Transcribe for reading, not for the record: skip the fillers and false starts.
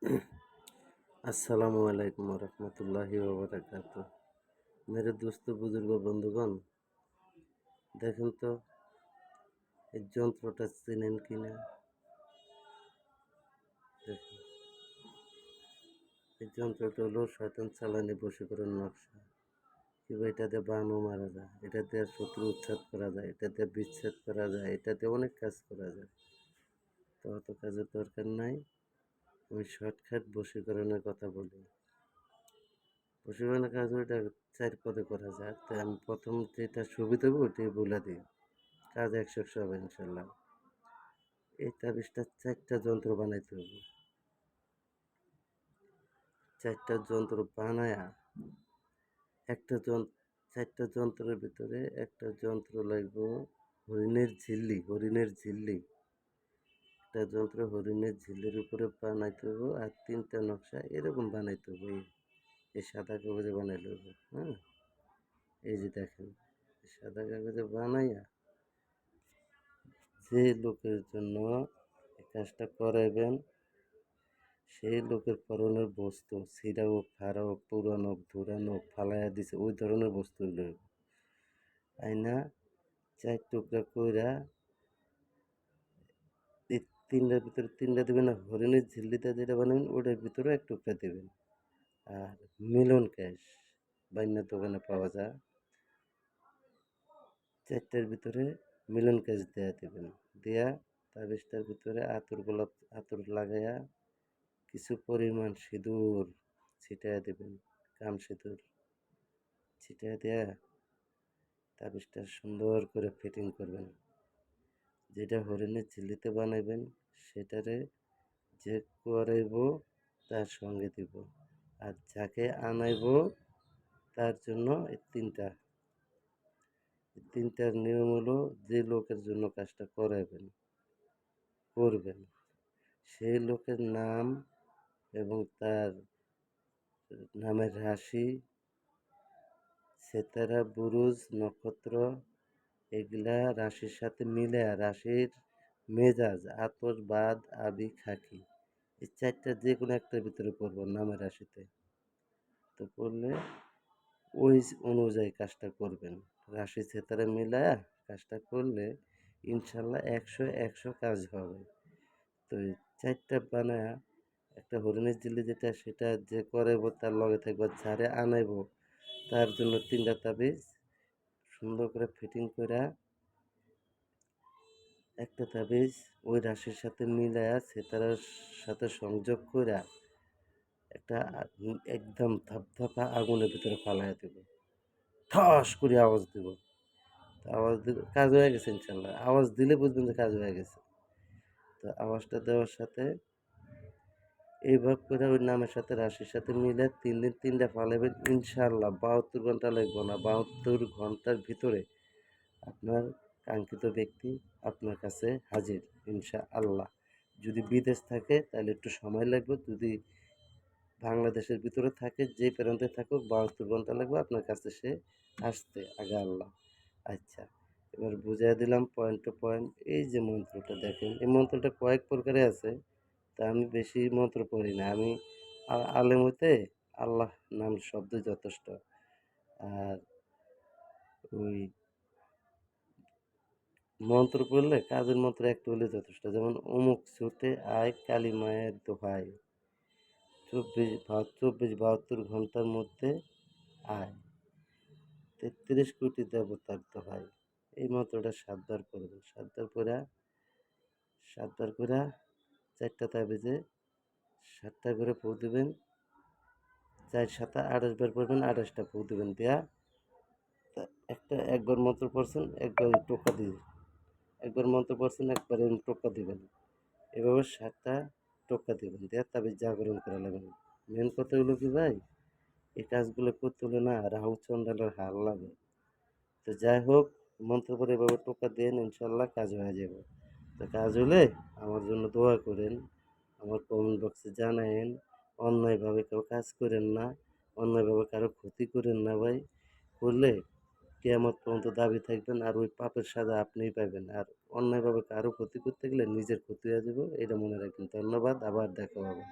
अस्सलामु अलैकुम वरहमतुल्लाहि वबरकातुह। मेरे दोस्तों बुजुर्ग বন্ধুগণ, দেখেন তো এই যন্ত্রটা চেনেন কিনা। দেখুন, এই যন্ত্রটা হলো শয়তান চালানি বশীকরণ নকশা। কিংবা এটাতে বানও মারা যায়, এটাতে শত্রু উচ্ছেদ করা যায়, এটাতে বিচ্ছেদ করা যায়, এটাতে অনেক কাজ করা যায়। তো অত কাজের দরকার নাই, আমি শর্টকাট বশীকরণের কথা বলি। বশীকরণের কাজ ওইটা 4 পদে করা যায়। তাই আমি প্রথম যেটা সুবিধা হবে ওইটাই বলে দিই, কাজ 100 হবে ইনশাল্লাহ। এই তাবিজটা 4টা যন্ত্র বানাইতে হবে। 4টা যন্ত্র বানায়া একটা 4টা যন্ত্রের ভিতরে একটা যন্ত্র লাগবে হরিণের ঝিল্লি। একটা যন্ত্র হরিণের ঝিল্লির উপরে বানাইতে হবে, আর 3টা নকশা এরকম বানাইতে হবে। এই সাদা কাগজে বানাইলে হবে। হ্যাঁ, এই যে দেখেন, সাদা কাগজে বানাইয়া যে লোকের জন্য এই কাজটা করাইবেন, সেই লোকের পরনের বস্তু ছিঁড়া হোক, ফাড়া হোক, পুরানো হোক, ধুরানো হোক, ফালাইয়া দিছে ওই ধরনের বস্তু হইলে আইনা 4 টুকরা কইরা এই 3টার ভিতরে 3টা দেবেন। না, হরিণের ঝিল্লিটা যেটা বানাবেন ওটার ভিতরে 1 টুকরা দেবেন। আর মিলন ক্যাশ বাইন্যার দোকানে পাওয়া যায়, 4টার ভিতরে মিলন ক্যাশ দেয়া দেবেন। দেয়া তাবিজটার ভিতরে আতর লাগাইয়া কিছু পরিমাণ সিঁদুর ছিটাইয়া দেবেন, কাম সিঁদুর ছিটাইয়া দেয়া তাবিজটা সুন্দর করে ফিটিং করবেন। যেটা হরিণের ঝিল্লিতে বানাইবেন সেটারে যে করাইব তার সঙ্গে দিব, আর যাকে আনাইব তার জন্য এই 3টার নিয়ম হলো, যে লোকের জন্য কাজটা করবেন সেই লোকের নাম এবং তার নামের রাশি, সেতারা, বুরুজ, নক্ষত্র, এগুলা রাশির সাথে মিলে রাশির মেজাজ, আতর, বাদ, আবি, খাকি, এই 4টা যে কোনো একটার ভিতরে পড়বো নামের রাশিতে। তো পড়লে ওই অনুযায়ী কাজটা করবেন। রাশি সেতারা মিলায়া কাজটা করলে ইনশাল্লাহ 100 কাজ হবে। তো এই 4টা বানায়া একটা হরিণের ঝিল্লি যেটা সেটা যে করাইব তার লগে থাকবে, যারে আনাইব তার জন্য 3টা তাবিজ সুন্দর করে ফিটিং কইরা একটা তাবিজ ওই রাশির সাথে মিলায়া সেতারার সাথে সংযোগ কইরা একটা একদম ধাপধাপা আগুনের ভিতরে ফালাইয়া দেব। ঠাস করে আওয়াজ দেব। আওয়াজ দিলে কাজ হয়ে গেছে ইনশাল্লাহ। আওয়াজ দিলে বুঝবেন যে কাজ হয়ে গেছে। তো আওয়াজটা দেওয়ার সাথে এইভাবে করে ওই নামের সাথে রাশির সাথে মিলে 3 দিন 3টা ফালাইবেন ইনশাল্লাহ। 72 ঘন্টা লাগবে না, 72 ঘন্টার ভিতরে আপনার কাঙ্ক্ষিত ব্যক্তি আপনার কাছে হাজির ইনশাআল্লাহ। যদি বিদেশ থাকে তাহলে একটু সময় লাগবে, যদি বাংলাদেশের ভিতরে থাকে যে প্রান্তে থাকুক 72 ঘন্টা লাগবে আপনার কাছে সে আসতে, আগে আল্লাহ। আচ্ছা, এবার বুঝাই দিলাম পয়েন্ট টু পয়েন্ট। এই যে মন্ত্রটা দেখেন, এই মন্ত্রটা কয়েক প্রকারে আছে, তা আমি বেশি মন্ত্র পড়ি না। আমি আলেম হইতে আল্লাহ নাম শব্দ যথেষ্ট। আর ওই মন্ত্র পড়লে কাজের মন্ত্র একটা হলে যথেষ্ট। যেমন অমুক ছুটে আয় কালী মায়ের দোহাই, 72 ঘন্টার মধ্যে আয়, 33 কোটি দেবতার দোহাই। এই মন্ত্রটা 7বার করবেন। 7বার করে 4টা তাবিজে 7টা করে ফু দিবেন। 4 7 28 বার পড়বেন, 28টা ফু দিবেন। দেয়া একবার মন্ত্র পড়ছেন, একবার টোকা দিবেন, একবার মন্ত্র পড়ছেন, একবার টোকা দিবেন। এভাবে 7টা টোকা দিবেন, দেয়া তাবিজ জাগরণ করা লাগবে। মেন কথা হলো কি ভাই, এই কাজগুলো করতে হলে না রাহু চন্দ্রালের হাল লাগে। তো যাই হোক, মন্ত্র পড়ে এভাবে টোকা দেন, ইনশাল্লাহ কাজ হয়ে যাবে। তো কাজ হলে আমার জন্য দোয়া করেন, আমার কমেন্ট বক্সে জানায়েন। অন্যায়ভাবে কেউ কাজ করেন না, অন্যায়ভাবে কারো ক্ষতি করেন না ভাই। করলে কিয়ামত পর্যন্ত দাবি থাকবেন, আর ওই পাপের সাজা আপনিই পাবেন। আর অন্যায়ভাবে কারো ক্ষতি করতে গেলে নিজের ক্ষতি হয়ে যাবে, এটা মনে রাখবেন। ধন্যবাদ, আবার দেখা হবে।